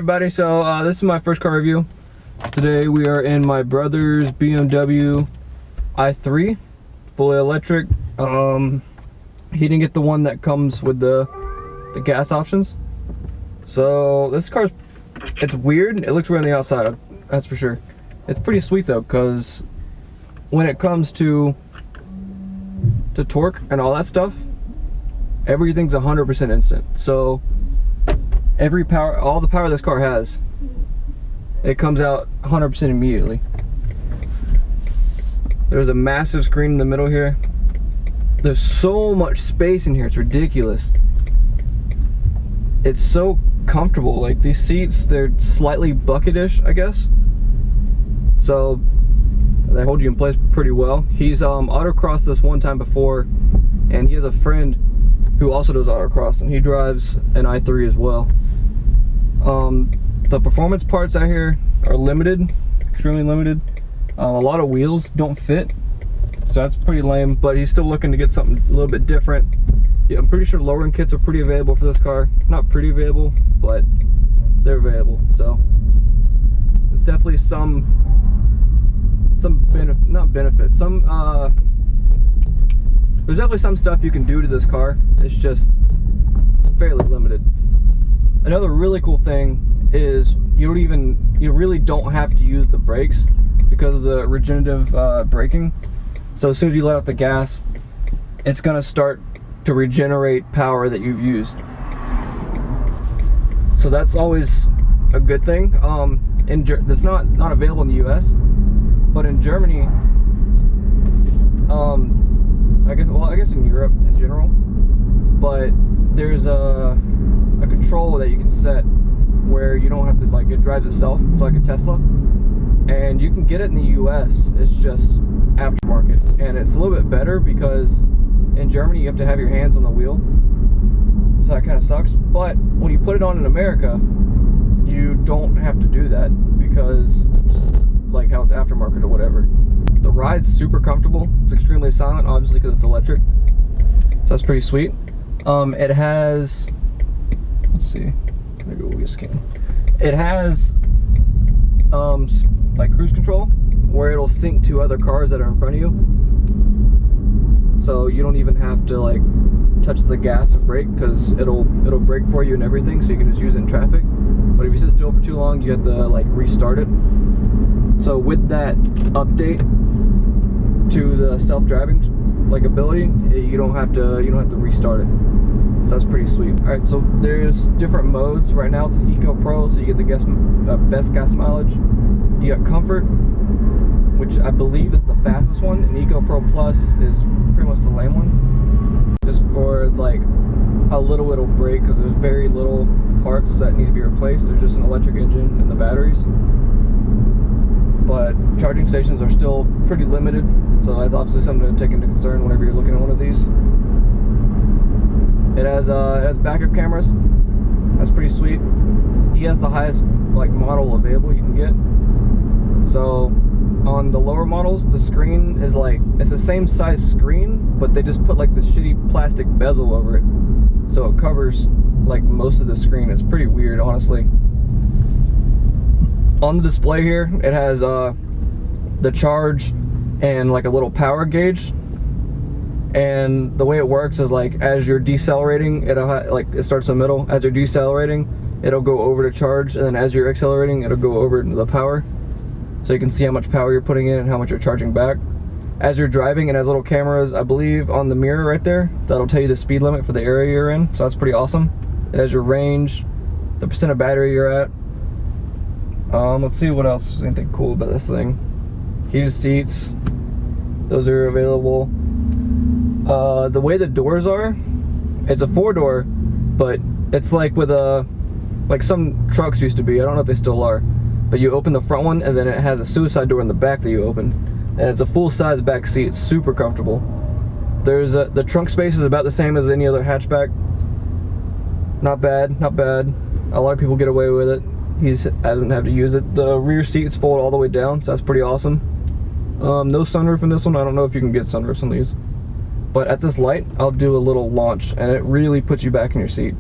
everybody, so this is my first car review. Today we are in my brother's BMW i3, fully electric. He didn't get the one that comes with the gas options. So this car's, it's weird. It looks weird on the outside, that's for sure. It's pretty sweet though, because when it comes to torque and all that stuff, everything's 100% instant. So every power, all the power this car has, it comes out 100% immediately. There's a massive screen in the middle here. There's so much space in here, it's ridiculous. It's so comfortable. Like these seats, they're slightly bucketish, I guess. So they hold you in place pretty well. He's autocrossed this one time before, and he has a friend who also does autocross, and he drives an i3 as well. The performance parts out here are limited, extremely limited. A lot of wheels don't fit, so that's pretty lame, but he's still looking to get something a little bit different. Yeah, I'm pretty sure lowering kits are pretty available for this car. Not pretty available, but they're available. So it's definitely some benefit, not benefits, there's definitely some stuff you can do to this car. It's just fairly limited. Another really cool thing is you really don't have to use the brakes because of the regenerative braking. So as soon as you let off the gas, it's gonna start to regenerate power that you've used. So that's always a good thing. That's not available in the US, but in Germany, I guess in Europe in general, but there's a control that you can set where you don't have to, like, it drives itself. It's like a Tesla, and you can get it in the US. It's just aftermarket, and it's a little bit better because in Germany you have to have your hands on the wheel, so that kind of sucks. But when you put it on in America, you don't have to do that because like how it's aftermarket or whatever. The ride's super comfortable. It's extremely silent, obviously, because it's electric, so that's pretty sweet. It has, let's see, maybe we'll just scan. It has like cruise control, where it'll sync to other cars that are in front of you, so you don't even have to like touch the gas or brake, because it'll brake for you and everything, so you can just use it in traffic. But if you sit still for too long, you have to like restart it. So with that update to the self-driving like ability, you don't have to restart it. So that's pretty sweet. All right, so there's different modes. Right now it's an Eco Pro, so you get the best gas mileage. You got Comfort, which I believe is the fastest one, and Eco Pro Plus is pretty much the lame one, just for like how little it'll break, because there's very little parts that need to be replaced. There's just an electric engine and the batteries. But charging stations are still pretty limited, so that's obviously something to take into concern whenever you're looking at one of these. It has backup cameras. That's pretty sweet. He has the highest like model available you can get. So on the lower models, the screen is like, it's the same size screen, but they just put like this shitty plastic bezel over it, so it covers like most of the screen. It's pretty weird, honestly. On the display here, it has the charge and like a little power gauge, and the way it works is like as you're decelerating, it starts in the middle. As you're decelerating, it'll go over to charge, and then as you're accelerating, it'll go over to the power. So you can see how much power you're putting in and how much you're charging back. As you're driving, it has little cameras, I believe, on the mirror right there, that'll tell you the speed limit for the area you're in. So that's pretty awesome. It has your range, the percent of battery you're at. Let's see what else is anything cool about this thing. Heated seats, those are available. The way the doors are, it's a 4-door, but it's like with like some trucks used to be. I don't know if they still are, but you open the front one, and then it has a suicide door in the back that you open, and it's a full-size back seat. It's super comfortable. There's the trunk space is about the same as any other hatchback. Not bad, not bad. A lot of people get away with it. He hasn't had to use it. The rear seats fold all the way down, so that's pretty awesome. No sunroof in this one. I don't know if you can get sunroofs on these. But at this light, I'll do a little launch, and it really puts you back in your seat.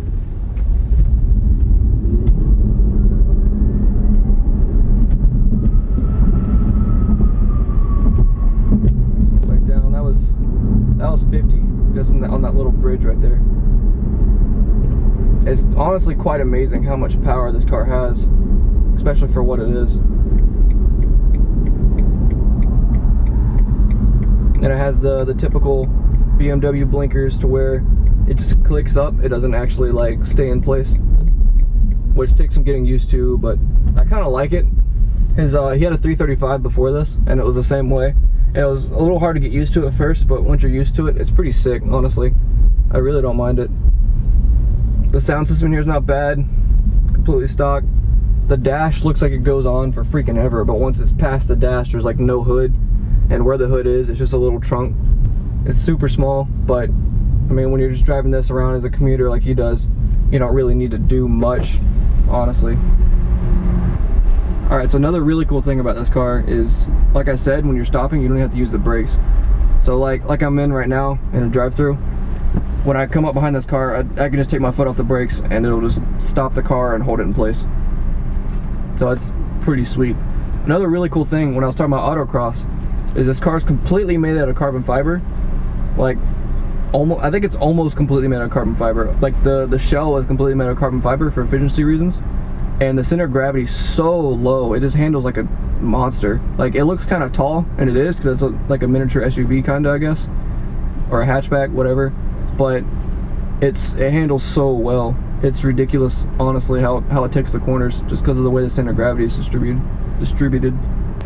That was 50, just on that little bridge right there. It's honestly quite amazing how much power this car has, especially for what it is. And it has the typical BMW blinkers to where it just clicks up. It doesn't actually like stay in place, which takes some getting used to, but I kind of like it. He had a 335 before this, and it was the same way. It was a little hard to get used to at first, but once you're used to it, it's pretty sick, honestly. I really don't mind it. The sound system here is not bad, completely stock. The dash looks like it goes on for freaking ever, but once it's past the dash, there's like no hood, and where the hood is, it's just a little trunk. It's super small, but I mean, when you're just driving this around as a commuter like he does, you don't really need to do much, honestly. Alright, so another really cool thing about this car is, like I said, when you're stopping, you don't have to use the brakes. So like I'm in right now in a drive-through, when I come up behind this car, I can just take my foot off the brakes and it'll just stop the car and hold it in place. So it's pretty sweet. Another really cool thing when I was talking about autocross is this car is completely made out of carbon fiber. Like, I think it's almost completely made out of carbon fiber. Like the shell is completely made out of carbon fiber for efficiency reasons. And the center of gravity is so low, it just handles like a monster. Like, it looks kind of tall, and it is, because it's like a miniature SUV kind of, I guess. Or a hatchback, whatever. But it handles so well. It's ridiculous, honestly, how it takes the corners, just because of the way the center of gravity is distributed.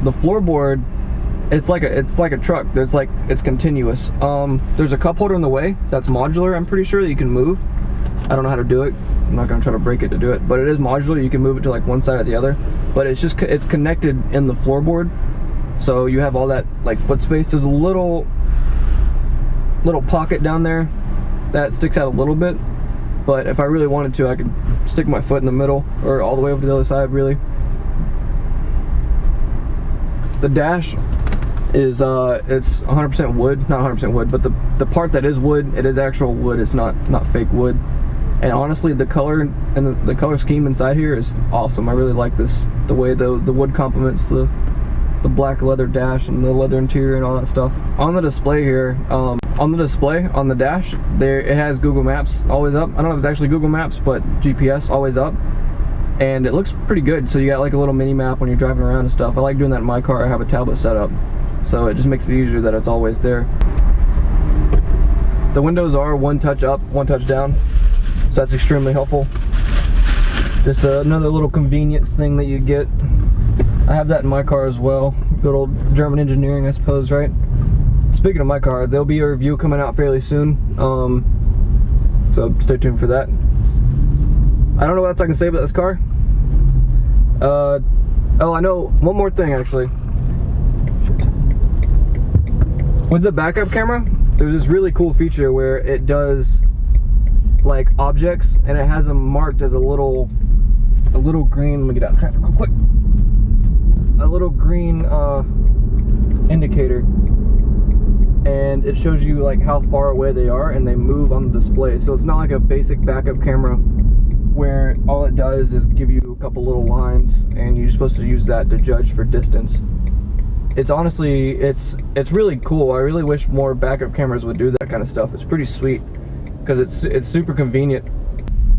The floorboard, it's like a truck. It's continuous. There's a cup holder in the way that's modular, I'm pretty sure, that you can move. I don't know how to do it. I'm not gonna try to break it to do it, but it is modular. You can move it to like one side or the other, but it's connected in the floorboard, so you have all that like foot space. There's a little pocket down there that sticks out a little bit, but if I really wanted to, I could stick my foot in the middle or all the way over to the other side, really. The dash is it's 100% wood, not 100% wood, but the part that is wood, it is actual wood. It's not fake wood. And honestly, the color and the color scheme inside here is awesome. I really like this, the way the wood complements the black leather dash and the leather interior and all that stuff. On the display here, on the dash, it has Google Maps always up. I don't know if it's actually Google Maps, but GPS always up. And it looks pretty good. So you got like a little mini map when you're driving around and stuff. I like doing that in my car. I have a tablet set up, so it just makes it easier that it's always there. The windows are one touch up, one touch down. So that's extremely helpful. Just another little convenience thing that you get. I have that in my car as well. Good old German engineering, I suppose, right? Speaking of my car, there'll be a review coming out fairly soon. So stay tuned for that. I don't know what else I can say about this car. Oh, I know one more thing actually. With the backup camera, there's this really cool feature where it does like objects, and it has them marked as a little green. Let me get out of traffic real quick. A little green indicator, and it shows you like how far away they are, and they move on the display. So it's not like a basic backup camera where all it does is give you a couple little lines, and you're supposed to use that to judge for distance. It's honestly, it's really cool. I really wish more backup cameras would do that kind of stuff. It's pretty sweet, because it's super convenient.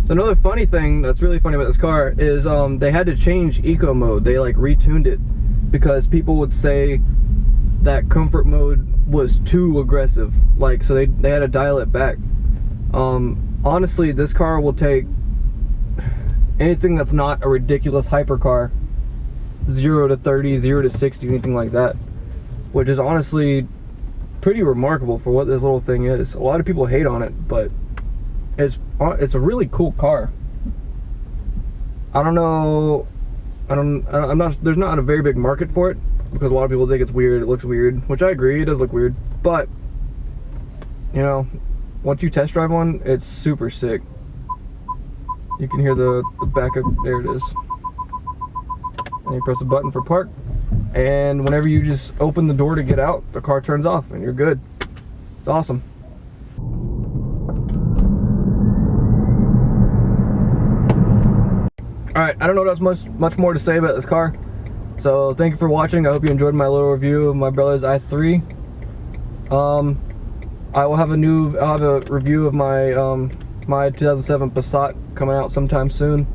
So another funny thing that's really funny about this car is they had to change eco mode. They like retuned it because people would say that comfort mode was too aggressive. Like, so they had to dial it back. Honestly, this car will take anything that's not a ridiculous hypercar, 0 to 30, 0 to 60, anything like that, which is honestly pretty remarkable for what this little thing is. A lot of people hate on it, but it's a really cool car. I don't know, I'm not, there's not a very big market for it because a lot of people think it's weird, it looks weird, which I agree, it does look weird, but you know, once you test drive one, it's super sick. You can hear the backup, there it is. And you press a button for park, and whenever you just open the door to get out, the car turns off and you're good. It's awesome. Alright, I don't know what else much more to say about this car. So thank you for watching. I hope you enjoyed my little review of my brother's i3. I'll have a review of my my 2007 Passat coming out sometime soon.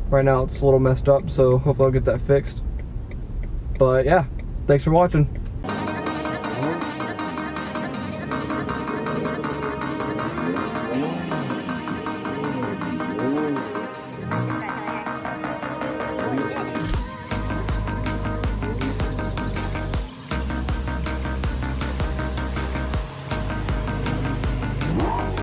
Right now it's a little messed up, so hopefully I'll get that fixed. But yeah, thanks for watching.